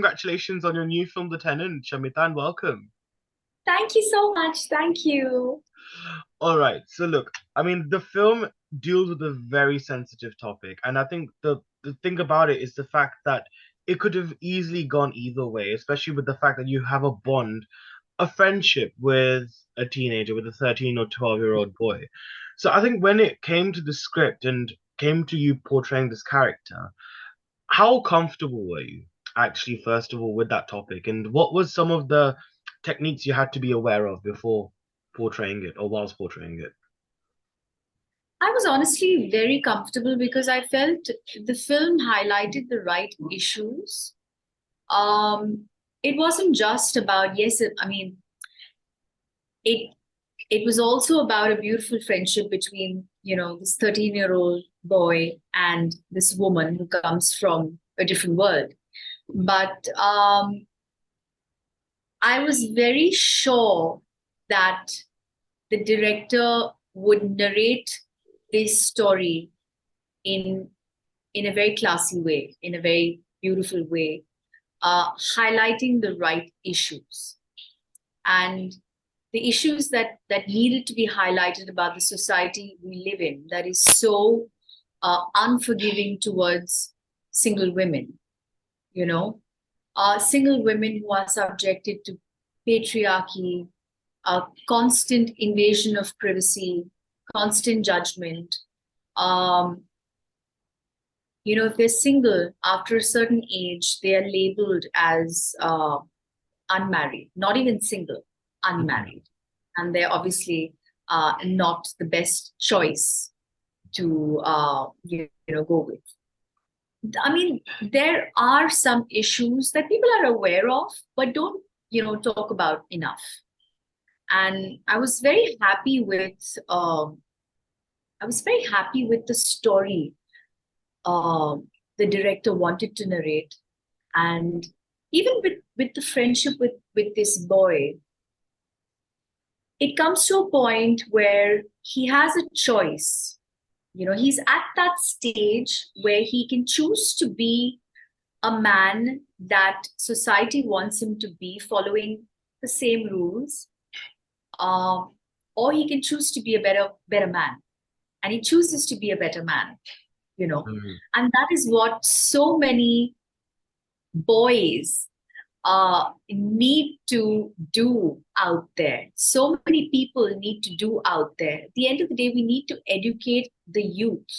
congratulations on your new film, The Tenant, Shamita, and welcome. Thank you so much. Thank you. All right, so look, I mean, the film deals with a very sensitive topic, and I think the thing about it is the fact that it could have easily gone either way, especially with the fact that you have a bond, a friendship with a teenager, with a 13 or 12-year-old boy. So I think when it came to the script and came to you portraying this character, how comfortable were you actually, first of all, with that topic? And what was some of the techniques you had to be aware of before portraying it or whilst portraying it? I was honestly very comfortable because I felt the film highlighted the right issues. Um, it wasn't just about, yes, I mean, it it was also about a beautiful friendship between, this 13-year-old boy and this woman who comes from a different world. But I was very sure that the director would narrate this story in in a very classy way, in a very beautiful way, highlighting the right issues and the issues that needed to be highlighted about the society we live in that is so unforgiving towards single women. You know, single women who are subjected to patriarchy, a constant invasion of privacy, constant judgment. Um, if they're single after a certain age, they are labeled as unmarried, not even single, Mhm. unmarried. And they're obviously not the best choice to go with. I mean, there are some issues that people are aware of, but don't, talk about enough. And I was very happy with the story the director wanted to narrate, and even with the friendship with this boy, it comes to a point where he has a choice. He's at that stage where he can choose to be a man that society wants him to be, following the same rules, uh, or he can choose to be a better man, and he chooses to be a better man. you know Mhm. and that is what so many boys need to do out there. So many people need to do out there. At the end of the day, we need to educate the youth.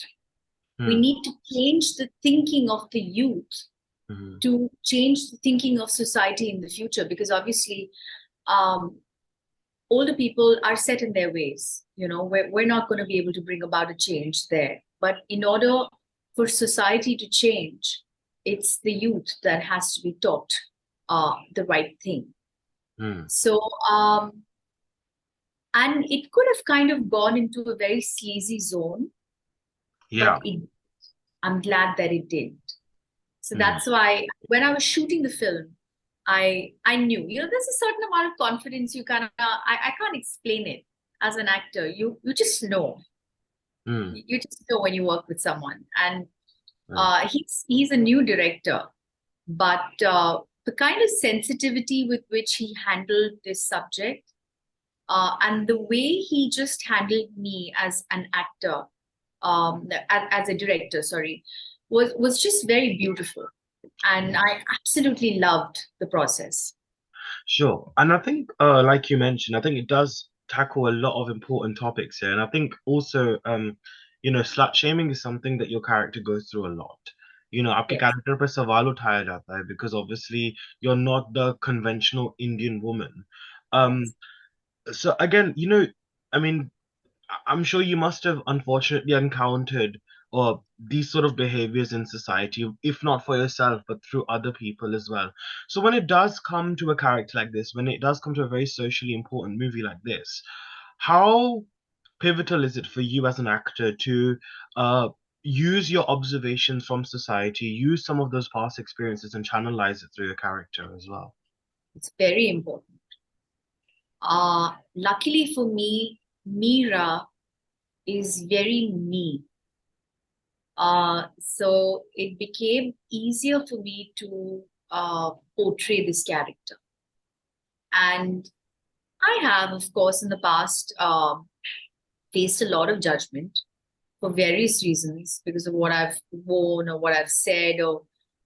We Mhm. need to change the thinking of the youth Mhm. to change the thinking of society in the future, because obviously, um, older people are set in their ways. We're not going to be able to bring about a change there. But in order for society to change, it's the youth that has to be taught the right thing. Mhm. So, and it could have kind of gone into a very sleazy zone, but Yeah. I'm glad that it did. So Mhm. that's why when I was shooting the film, I knew, there's a certain amount of confidence you kind of I can't explain it as an actor. You just know. Mhm. You just know when you work with someone. And Right. he's a new director, but the kind of sensitivity with which he handled this subject, and the way he just handled me as an actor, as a director, sorry, was just very beautiful, and I absolutely loved the process. Sure. And I think, like you mentioned, I think it does tackle a lot of important topics here. And I think also, slut shaming is something that your character goes through a lot. आपके Yes. character पे सवाल उठाया जाता है because obviously you're not the conventional Indian woman. Um, Yes. so again, I mean, I'm sure you must have unfortunately encountered these sort of behaviors in society, if not for yourself, but through other people as well. So when it does come to a character like this, when it does come to a very socially important movie like this, how pivotal is it for you as an actor to uh, use your observations from society, use some of those past experiences and channelize it through your character as well? It's very important. Luckily for me, Meera is very me. So it became easier for me to portray this character. And I have, of course, in the past faced a lot of judgment for various reasons because of what I've worn or what I've said or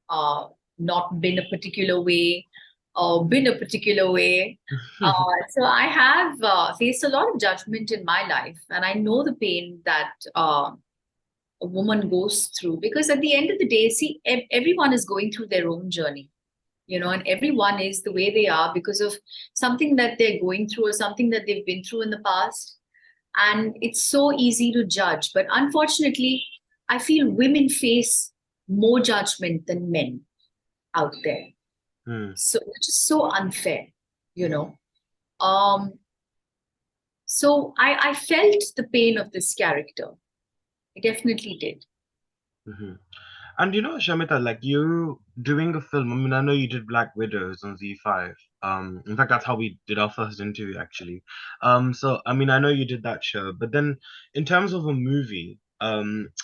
uh, not been a particular way or been a particular way. So I have faced a lot of judgment in my life, and I know the pain that a woman goes through because at the end of the day, see, everyone is going through their own journey, and everyone is the way they are because of something that they're going through or something that they've been through in the past. And it's so easy to judge. But unfortunately, I feel women face more judgment than men out there. So which is so unfair, you know. Um, so I felt the pain of this character. I definitely did. Mhm. And Shamita, like you doing a film, I mean, I know you did Black Widows on Z5. In fact, that's how we did our first interview, actually. So I mean, I know you did that show, but then in terms of a movie,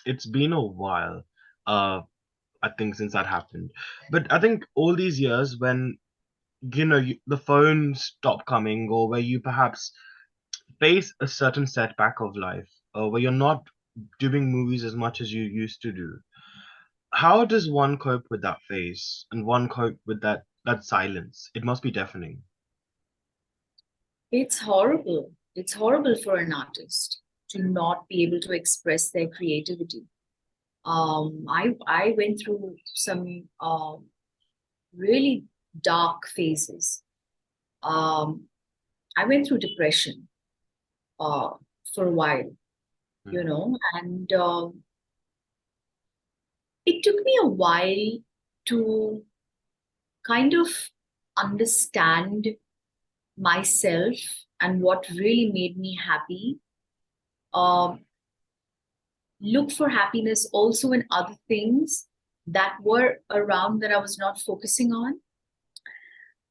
it's been a while, I think, since that happened. But I think all these years when, the phones stop coming, or where you perhaps face a certain setback of life, where you're not doing movies as much as you used to do, how does one cope with that phase and one cope with that silence? It must be deafening. It's horrible. It's horrible for an artist to not be able to express their creativity. I went through some really dark phases. Um, I went through depression uh, for a while, Mm, and it took me a while to kind of understand myself and what really made me happy. Um, look for happiness also in other things that were around that I was not focusing on.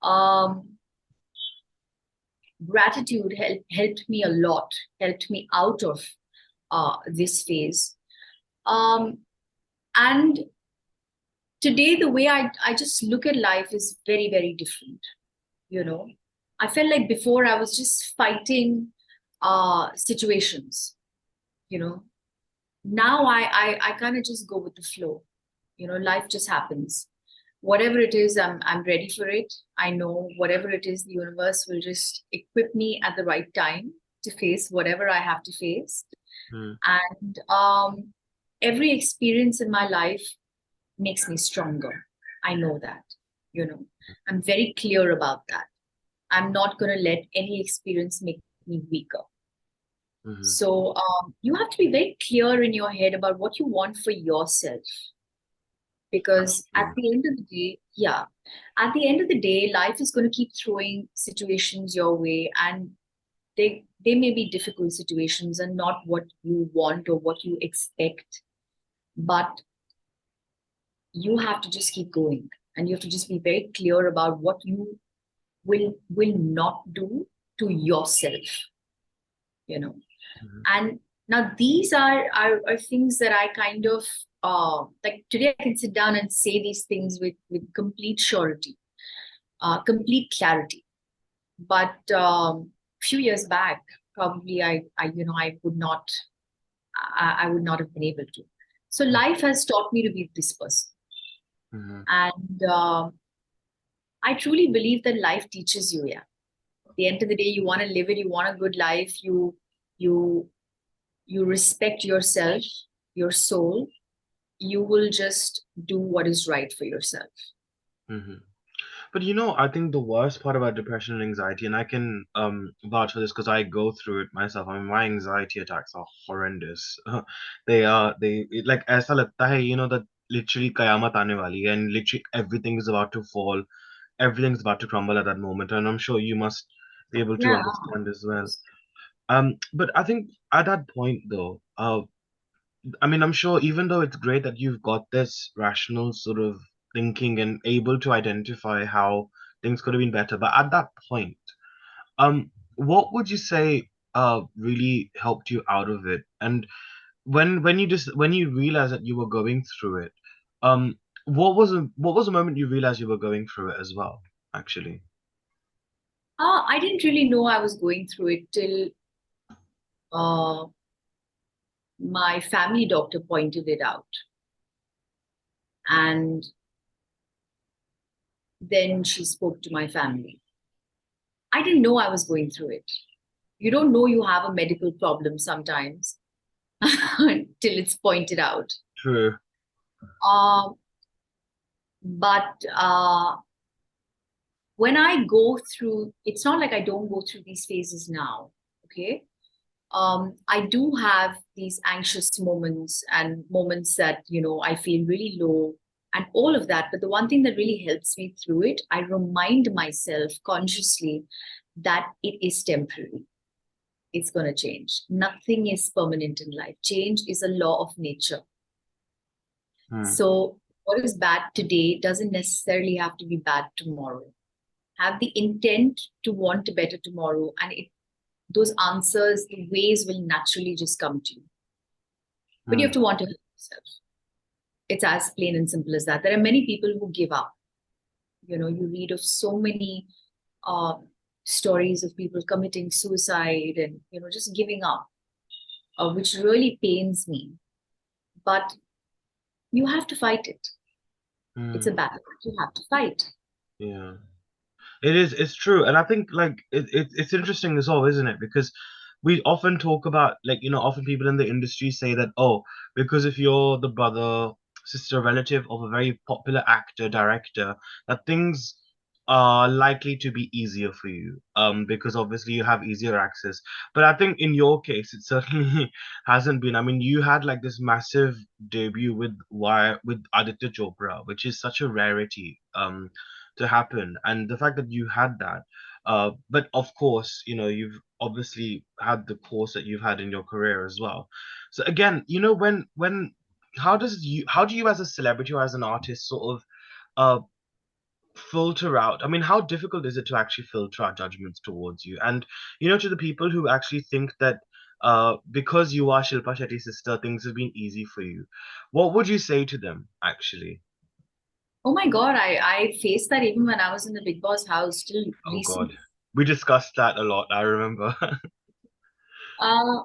Um, gratitude helped me a lot, helped me out of this phase. Um, and today, the way I just look at life is very, very different. You know, I felt like before I was just fighting situations, you know. Now I kind of just go with the flow. Life just happens. Whatever it is, I'm ready for it. I know whatever it is, the universe will just equip me at the right time to face whatever I have to face. mm, And every experience in my life makes me stronger. I know that, you know. I'm very clear about that. I'm not going to let any experience make me weaker. mhm. So you have to be very clear in your head about what you want for yourself. Because at Absolutely. the end of the day, yeah, at the end of the day, life is going to keep throwing situations your way, and they may be difficult situations and not what you want or what you expect, but you have to just keep going, and you have to just be very clear about what you will not do to yourself, you know. Mhm. And now these are things that I kind of like today I can sit down and say these things with complete surety, complete clarity. But few years back, probably I would not, I would not have been able to. So life has taught me to be this person, Mhm. and I truly believe that life teaches you. Yeah, at the end of the day, you want to live it. You want a good life. You you respect yourself, your soul. You will just do what is right for yourself. Mhm. But I think the worst part about depression and anxiety, and I can vouch for this because I go through it myself. I mean, my anxiety attacks are horrendous. Like ऐसा लगता है, that literally कयामत आने वाली है, and literally everything is about to fall, everything's about to crumble at that moment, and I'm sure you must be able to Yeah. understand as well. But I think at that point though, I mean, I'm sure even though it's great that you've got this rational sort of thinking and able to identify how things could have been better, but at that point, what would you say really helped you out of it? And when you realize that you were going through it, um, what was the moment you realized you were going through it as well, actually? I didn't really know I was going through it till uh, my family doctor pointed it out. And then she spoke to my family. I didn't know I was going through it. You don't know you have a medical problem sometimes till it's pointed out. True. Um, but when I go through, it's not like I don't go through these phases now. Okay. I do have these anxious moments and moments that, I feel really low and all of that. But the one thing that really helps me through it, I remind myself consciously that it is temporary. It's going to change. Nothing is permanent in life. Change is a law of nature. Hmm. So, what is bad today doesn't necessarily have to be bad tomorrow. Have the intent to want a better tomorrow, and those answers, the ways will naturally just come to you. But you Hmm. have to want to help yourself. It's as plain and simple as that. There are many people who give up. You read of so many uh, stories of people committing suicide and just giving up, which really pains me. But you have to fight it. It's a Hmm. battle that you have to fight. Yeah. It is, it's true. And I think like it's interesting as well, isn't it? Because we often talk about like, often people in the industry say that, oh, because if you're the brother, sister, relative of a very popular actor, director, that things are likely to be easier for you. Because obviously you have easier access. But I think in your case, it certainly hasn't been. I mean, you had like this massive debut with Aditya Chopra, which is such a rarity. To happen, and the fact that you had that, but of course, you've obviously had the course that you've had in your career as well. So again, when how do you as a celebrity or as an artist sort of uh filter out, I mean, how difficult is it to actually filter out judgments towards you, and to the people who actually think that because you are Shilpa Shetty's sister, things have been easy for you? What would you say to them, actually? Oh my God, I faced that even when I was in the Big Boss house till Oh God, recently. we discussed that a lot, I remember. Uh,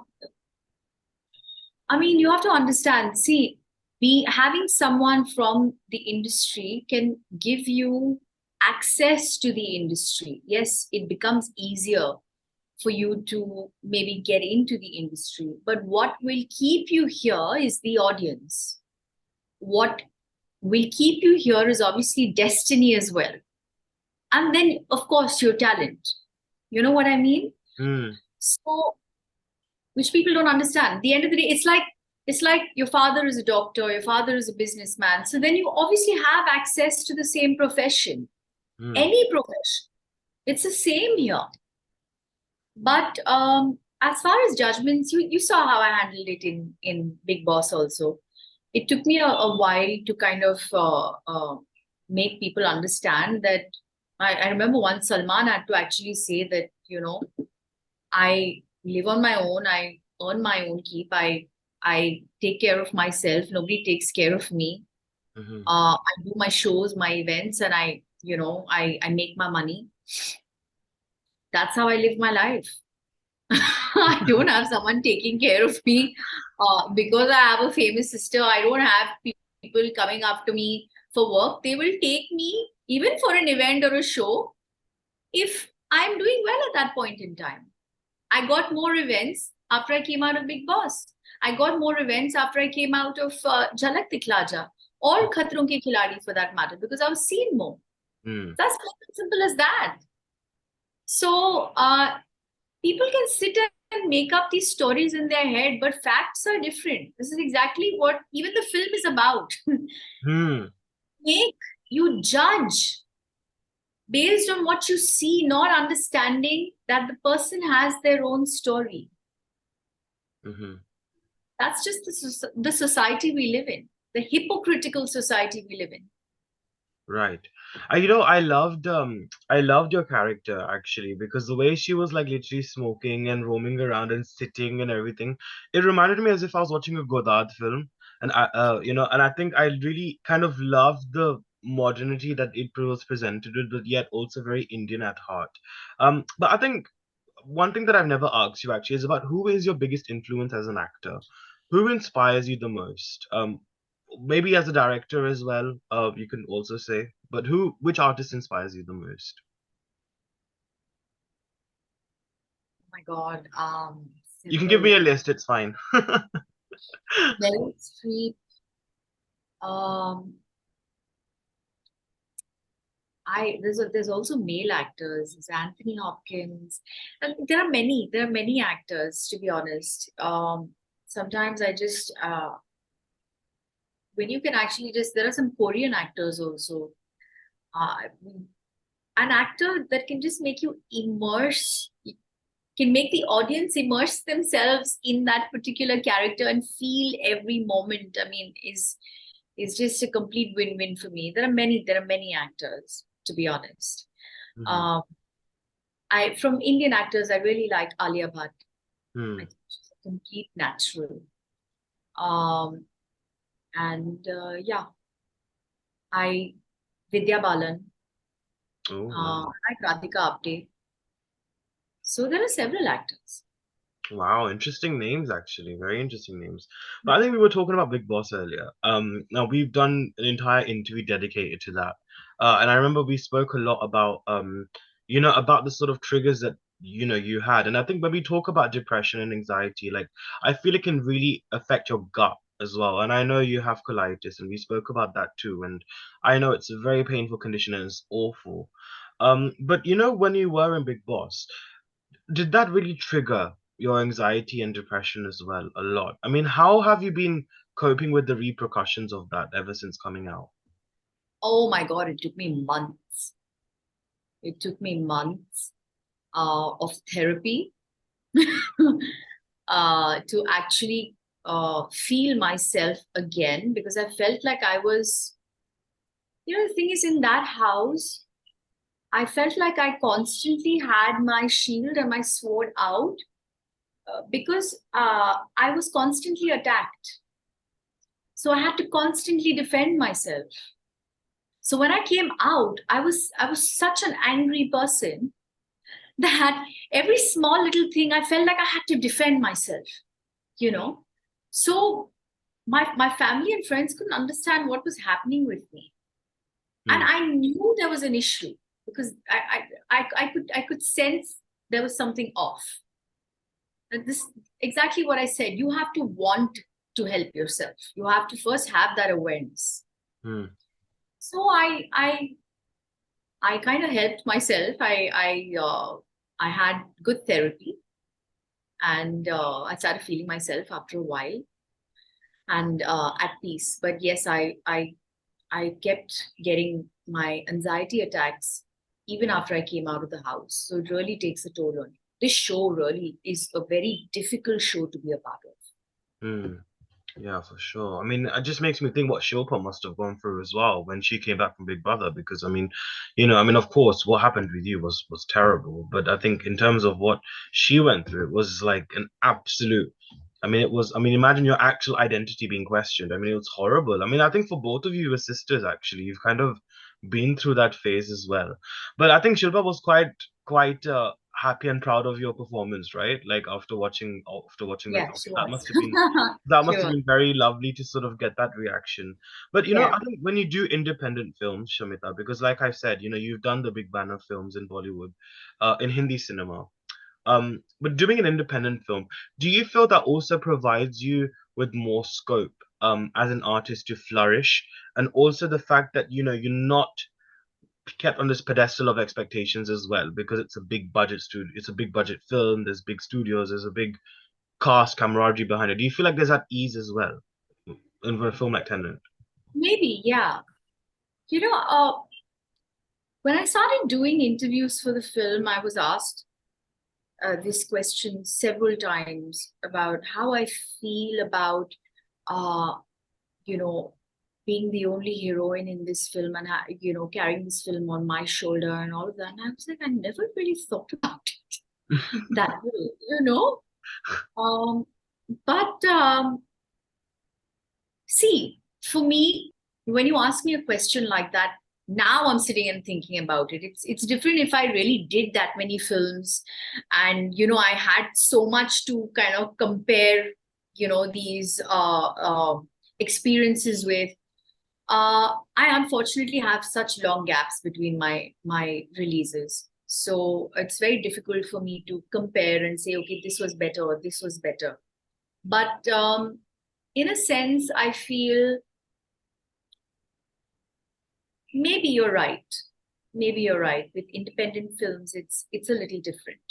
I mean, you have to understand. See, be having someone from the industry can give you access to the industry. Yes, it becomes easier for you to maybe get into the industry. But what will keep you here is the audience. What will keep you here is obviously destiny as well. And then, of course, your talent. You know what I mean? Hmm. So which people don't understand. At the end of the day, it's like your father is a doctor, your father is a businessman. So then you obviously have access to the same profession, Hmm. any profession. It's the same here. But as far as judgments, you saw how I handled it in Big Boss also. It took me a while to kind of make people understand that. I remember once Salman had to actually say that, I live on my own. I earn my own keep. I take care of myself. Nobody takes care of me. Hmm. I do my shows, my events, and I make my money. That's how I live my life. I don't have someone taking care of me because I have a famous sister. I don't have people coming after me for work. They will take me even for an event or a show if I'm doing well at that point in time. I got more events after I came out of Big Boss. I got more events after I came out of Jhalak Dikla Ja or Khatron Ke Khiladi for that matter because I was seen more. Hmm. That's as simple as that. So people can sit and make up these stories in their head, but facts are different. This is exactly what even the film is about. Hmm. Make you judge based on what you see, not understanding that the person has their own story. Hmm. That's just the society we live in, the hypocritical society we live in. Right. I loved your character actually, because the way she was like literally smoking and roaming around and sitting and everything, it reminded me as if I was watching a Godard film. And and I think I really kind of love the modernity that it was presented with, but yet also very Indian at heart. But I think one thing that I've never asked you actually is about who is your biggest influence as an actor? Who inspires you the most? Maybe as a director as well, you can also say, but which artist inspires you the most? Oh my God. You can give me Simple. a list, it's fine. Meryl Streep. Um, there's also male actors. There's Anthony Hopkins. And there are many actors, to be honest. Sometimes I just when you can actually just there are some Korean actors also. Uh, an actor that can just make you immerse, can make the audience immerse themselves in that particular character and feel every moment. I mean, is just a complete win-win for me. There are many actors, to be honest. Mhm. Um, I from Indian actors, I really like Alia Bhatt. I Hmm. think she's a complete natural. Um, and yeah, I Vidya Balan, Oh, wow. I like Radhika Apte. So there are several actors. Wow, interesting names actually. Very interesting names. But I think we were talking about Big Boss earlier. Now we've done an entire interview dedicated to that. And I remember we spoke a lot about about the sort of triggers that you had. And I think when we talk about depression and anxiety, like I feel it can really affect your gut as well. And I know you have colitis, and we spoke about that too. And I know it's a very painful condition and it's awful. But when you were in Big Boss, did that really trigger your anxiety and depression as well a lot? I mean, how have you been coping with the repercussions of that ever since coming out? Oh my God, it took me months. It took me months of therapy to actually feel myself again, because I felt like I was, the thing is, in that house, I felt like I constantly had my shield and my sword out because I was constantly attacked. So I had to constantly defend myself. So when I came out, I was such an angry person that every small little thing I felt like I had to defend myself, you know. So my family and friends couldn't understand what was happening with me. And Hmm. I knew there was an issue because I could sense there was something off. And this exactly what I said. You have to want to help yourself. You have to first have that awareness. Hmm. So I kind of helped myself. I had good therapy, and I started feeling myself after a while and at peace. But yes, I kept getting my anxiety attacks even after I came out of the house. So it really takes a toll on you. This show really is a very difficult show to be a part of. Hmm. Yeah, for sure. I mean, it just makes me think what Shilpa must have gone through as well when she came back from Big Brother. Because of course, what happened with you was terrible. But I think in terms of what she went through, it was like an absolute. I mean, it was. I mean, imagine your actual identity being questioned. I mean, it was horrible. I mean, I think for both of you as sisters, actually, you've kind of been through that phase as well. But I think Shilpa was quite happy and proud of your performance, right? Like after watching that, Yeah, she that was. must have been that She must have was. been very lovely to sort of get that reaction. But Yeah. I think when you do independent films, Shamita, because like I said, you've done the big banner films in Bollywood, in Hindi cinema. But doing an independent film, do you feel that also provides you with more scope, as an artist to flourish, and also the fact that you're not kept on this pedestal of expectations as well, because it's a big budget film. There's big studios. There's a big cast camaraderie behind it. Do you feel like there's that ease as well in a film like Tenant? Maybe, yeah. You know, when I started doing interviews for the film, I was asked this question several times about how I feel about, uh, you know, being the only heroine in this film and, carrying this film on my shoulder and all of that. And I was like, I never really thought about it that way. Um, but See, for me, when you ask me a question like that, now I'm sitting and thinking about it. It's different if I really did that many films, and I had so much to kind of compare, these experiences with. I unfortunately have such long gaps between my releases, so it's very difficult for me to compare and say, okay, this was better or this was better. But in a sense, I feel maybe you're right. Maybe you're right. With independent films, it's a little different.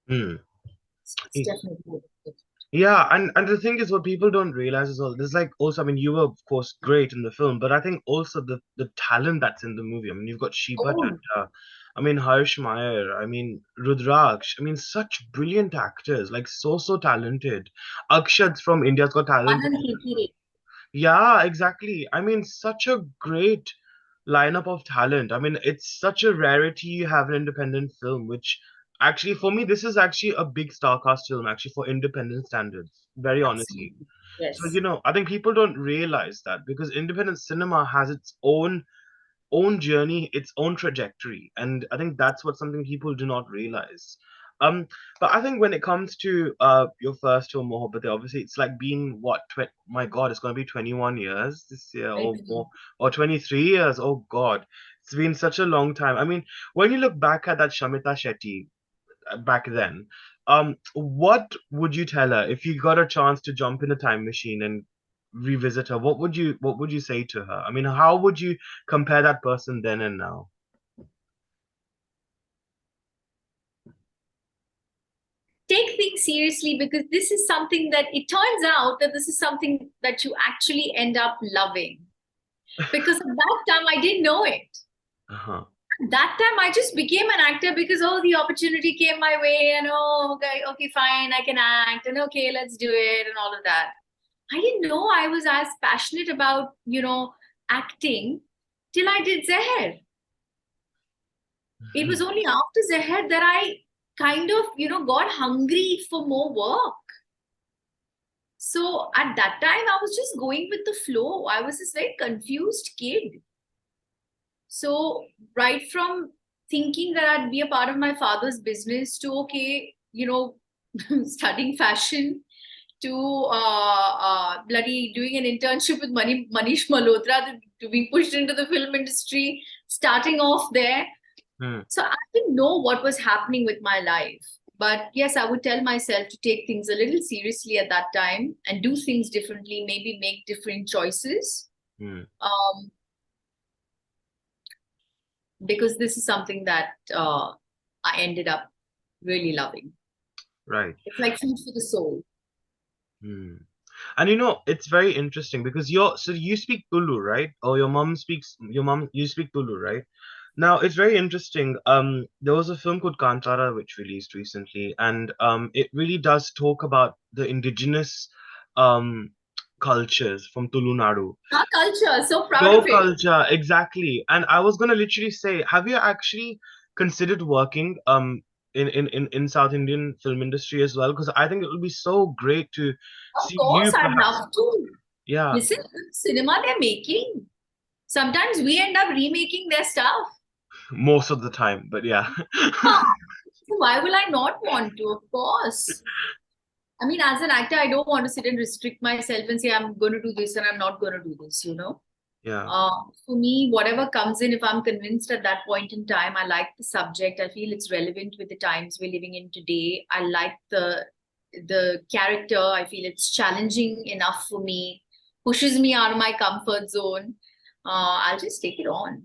Hmm. It's definitely a little different. Yeah, and the thing is, what people don't realize is all there's like also, I mean, you were of course great in the film, but I think also the talent that's in the movie. I mean, you've got Sheeba, Oh, Chadha, I mean, Harsh Mayar, I mean, Rudhraksh, I mean, such brilliant actors, like so talented. Akshad's from India's Got Talent. Anand Hitire. Yeah, exactly. I mean, such a great lineup of talent. I mean, it's such a rarity you have an independent film, which actually, for me, this is actually a big star cast film, actually, for independent standards, very honestly. Absolutely. So, Yes. I think people don't realize that because independent cinema has its own journey, its own trajectory. And I think that's what something people do not realize. Um, but I think when it comes to your first film, Mohabbat, obviously it's like been what, my God, it's gonna be 21 years this year Very or true. more, or 23 years. Oh God, it's been such a long time. I mean, when you look back at that Shamita Shetty back then, what would you tell her if you got a chance to jump in a time machine and revisit her? What would you say to her? I mean, how would you compare that person then and now? Take things seriously, because this is something that it turns out that this is something that you actually end up loving. Because at that time, I didn't know it. Uh-huh. That time I just became an actor because the opportunity came my way, and okay, fine, I can act, and okay, let's do it, and all of that. I didn't know I was as passionate about acting till I did Zehar. It was Mhm. only after Zehar that I kind of got hungry for more work. So at that time I was just going with the flow. I was this very confused kid. So right from thinking that I'd be a part of my father's business to, okay, studying fashion, to bloody doing an internship with Manish Malhotra, to being pushed into the film industry, starting off there. Hmm. So I didn't know what was happening with my life. But yes, I would tell myself to take things a little seriously at that time and do things differently, maybe make different choices. Hmm. Um, because this is something that I ended up really loving. Right. It's like food for the soul. Hmm. And it's very interesting because you speak Tulu, right? Or you speak Tulu, right? Now it's very interesting. There was a film called Kantara which released recently, and it really does talk about the indigenous um cultures from Tulu Nadu. Our culture, so proud of Your it. culture, exactly. And I was gonna literally say, have you actually considered working in South Indian film industry as well? Because I think it would be so great to Of see course, you I'd perhaps. love to. Yeah, Listen, cinema they're making. Sometimes we end up remaking their stuff. most of the time, but yeah. Huh. So why will I not want to? Of course. I mean, as an actor, I don't want to sit and restrict myself and say I'm going to do this and I'm not going to do this. Yeah. For me, whatever comes in, if I'm convinced at that point in time, I like the subject. I feel it's relevant with the times we're living in today. I like the character. I feel it's challenging enough for me, pushes me out of my comfort zone. I'll just take it on.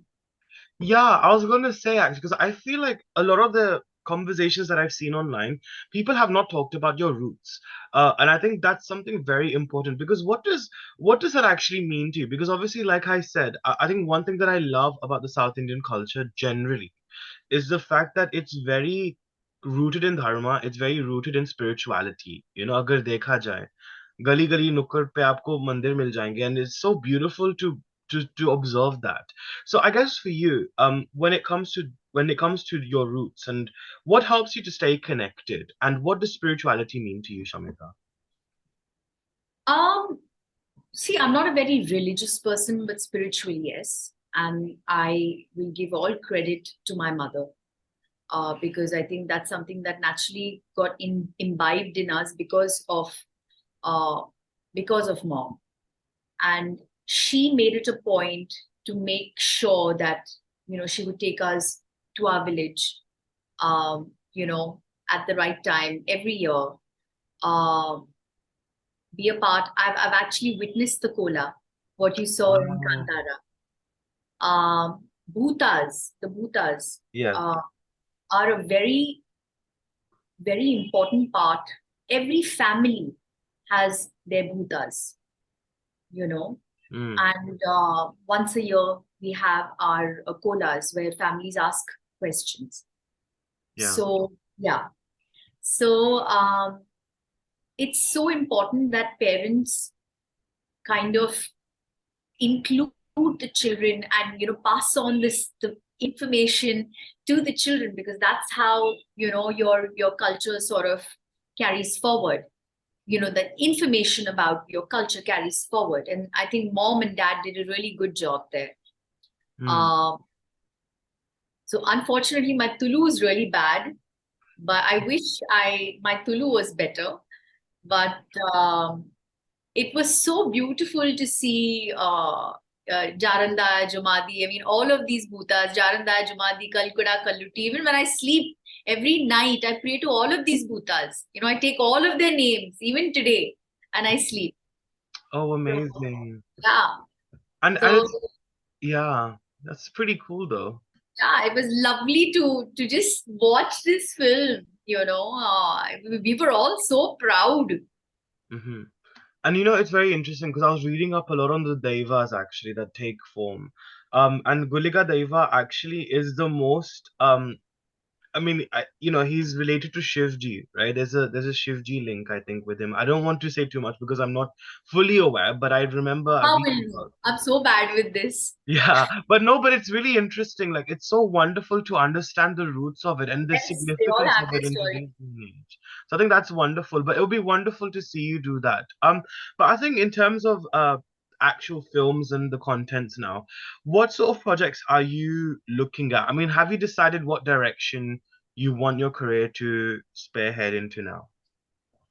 Yeah, I was going to say actually, because I feel like a lot of the conversations that I've seen online, people have not talked about your roots, and I think that's something very important because what does that actually mean to you? Because obviously, like I said, I think one thing that I love about the South Indian culture generally is the fact that it's very rooted in dharma, it's very rooted in spirituality. अगर देखा जाए गली गली नुक्कड़ पे आपको मंदिर मिल जाएंगे, and it's so beautiful to observe that. So I guess for you, when it comes to your roots, and what helps you to stay connected, and what does spirituality mean to you, Shamita? Um, See, I'm not a very religious person, but spiritually, yes. And I will give all credit to my mother, because I think that's something that naturally got imbibed in us uh, because of mom. And she made it a point to make sure that, she would take us to our village, at the right time every year. Um, be a part. I've actually witnessed the kola, what you saw in Wow. Kantara. The bhutas Yes. uh, are a very, very important part. Every family has their bhutas, you know, Mm, and once a year we have our kolas where families ask questions. yeah. So, yeah. So, it's so important that parents kind of include the children and pass on the information to the children, because that's how your culture sort of carries forward. That information about your culture carries forward, and I think mom and dad did a really good job there. Mm. um, so unfortunately my Tulu is really bad, but I wish I my Tulu was better. But it was so beautiful to see Jaranda, Jumadi. I mean, all of these bhutas, Jaranda, Jumadi, Kalkuda, Kalluti. Even when I sleep every night, I pray to all of these bhutas. I take all of their names, even today, and I sleep. Oh, So, amazing. yeah. And So, it's, yeah, that's pretty cool though. yeah, it was lovely to just watch this film. We were all so proud. Hmm. And it's very interesting because I was reading up a lot on the Devas actually that take form. And Gulika Deva actually is the most I mean, he's related to Shivji, right? There's a Shivji link, I think, with him. I don't want to say too much because I'm not fully aware, but I remember How will reading you? about I'm so bad with this. yeah, but no, but it's really interesting. Like, it's so wonderful to understand the roots of it and the Yes, they all significance have of it their in story. today's day and age. So I think that's wonderful. But it would be wonderful to see you do that. But I think in terms of actual films and the contents now, what sort of projects are you looking at? I mean, have you decided what direction you want your career to spearhead into now?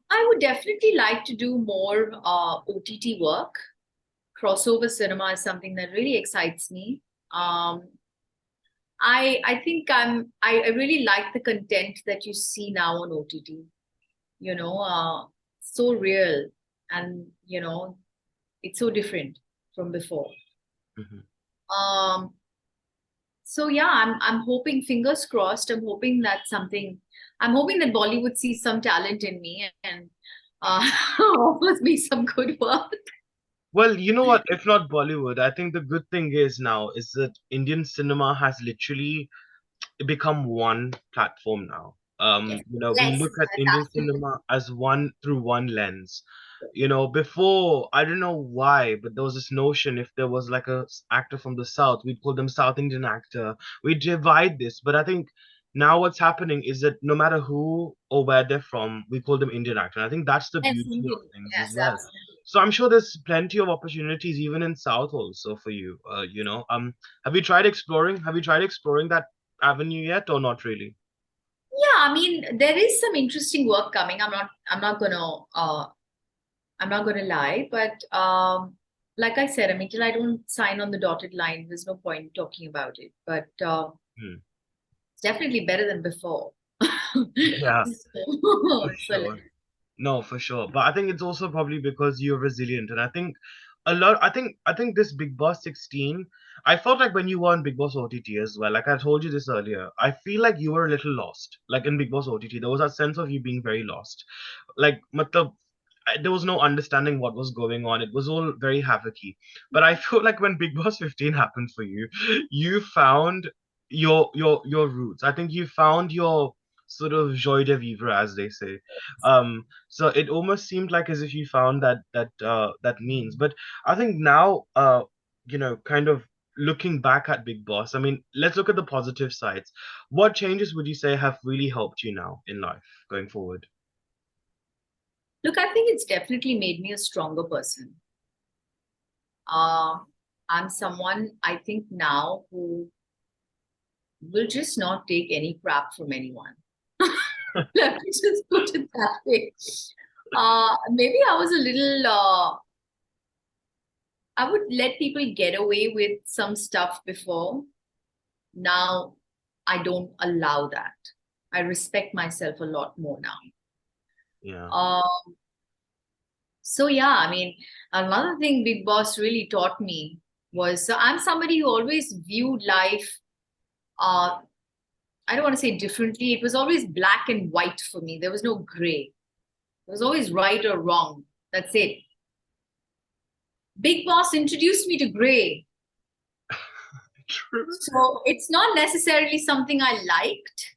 I would definitely like to do more OTT work. Crossover cinema is something that really excites me. Um, I think I really like the content that you see now on OTT. So real, and it's so different from before. Hmm. Um, so yeah, I'm hoping, fingers crossed. I'm hoping that Bollywood sees some talent in me and offers me some good work. Well, you know what? If not Bollywood, I think the good thing is now is that Indian cinema has literally become one platform now. Yes, We less. look at That's Indian absolutely. cinema as one through one lens. Before, I don't know why, but there was this notion if there was like a actor from the South, we'd call them South Indian actor. We divide this, but I think now what's happening is that no matter who or where they're from, we call them Indian actor. And I think that's the Yes, beauty of Indian. things as Yes, well. absolutely. So I'm sure there's plenty of opportunities even in South also for you. Have you tried exploring? Have you tried exploring that avenue yet or not really? Yeah, I mean, there is some interesting work coming. I'm not gonna lie, but like I said, I mean, till I don't sign on the dotted line, there's no point talking about it. But Hmm. it's definitely better than before. Yeah, for So, sure. No, for sure. But I think it's also probably because you're resilient. And I think a lot I think this Big Boss 16, I felt like when you were on Big Boss OTT as well, like I told you this earlier, I feel like you were a little lost. Like in Big Boss OTT, there was that sense of you being very lost. Like matlab, there was no understanding what was going on. It was all very havocy. But I feel like when Big Boss 15 happened for you, you found your roots. I think you found your sort of joie de vivre, as they say. So it almost seemed like as if you found that means. But I think now, kind of looking back at Big Boss, I mean, let's look at the positive sides. What changes would you say have really helped you now in life going forward? look, I think it's definitely made me a stronger person. I'm someone, I think, now who will just not take any crap from anyone. Let me just put it that way. Maybe I was a little, I would let people get away with some stuff before. Now I don't allow that. I respect myself a lot more now. Yeah. So yeah, I mean, another thing Big Boss really taught me was, so I'm somebody who always viewed life, uh, I don't want to say differently. It was always black and white for me. There was no gray. It was always right or wrong. That's it. Big Boss introduced me to gray. True. So it's not necessarily something I liked,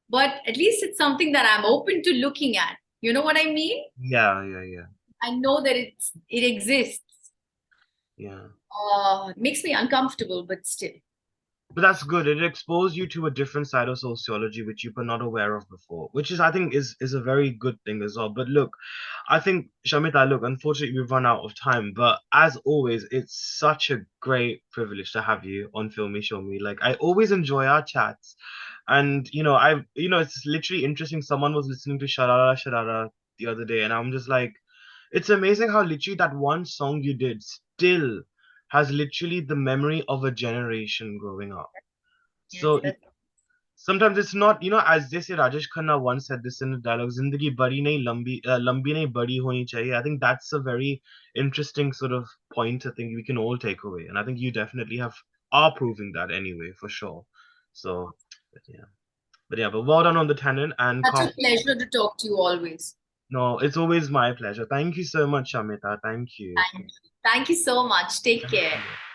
but at least it's something that I'm open to looking at. You know what I mean? Yeah, yeah, yeah. I know that it exists. Yeah. It makes me uncomfortable, but still. But that's good. It exposed you to a different side of sociology which you were not aware of before, which is, I think, is a very good thing as well. But look, I think, Shamita, look, unfortunately we've run out of time. But as always, it's such a great privilege to have you on Filme Shilmy. Like, I always enjoy our chats, and it's literally interesting. Someone was listening to Sharara Sharara the other day, and I'm just like, it's amazing how literally that one song you did still has literally the memory of a generation growing up. Yes, So that's sometimes it's not, as they say, Rajesh Khanna once said this in a dialogue, Zindagi badi nahi lambi nahi badi honi chahiye. I think that's a very interesting sort of point I think we can all take away. And I think you definitely are proving that anyway, for sure. So, but yeah. But well done on the Tenant and such can't. a pleasure to talk to you always. No, it's always my pleasure. Thank you so much, Shamita. Thank you. Thank you. Thank you so much. Take Thank care. you.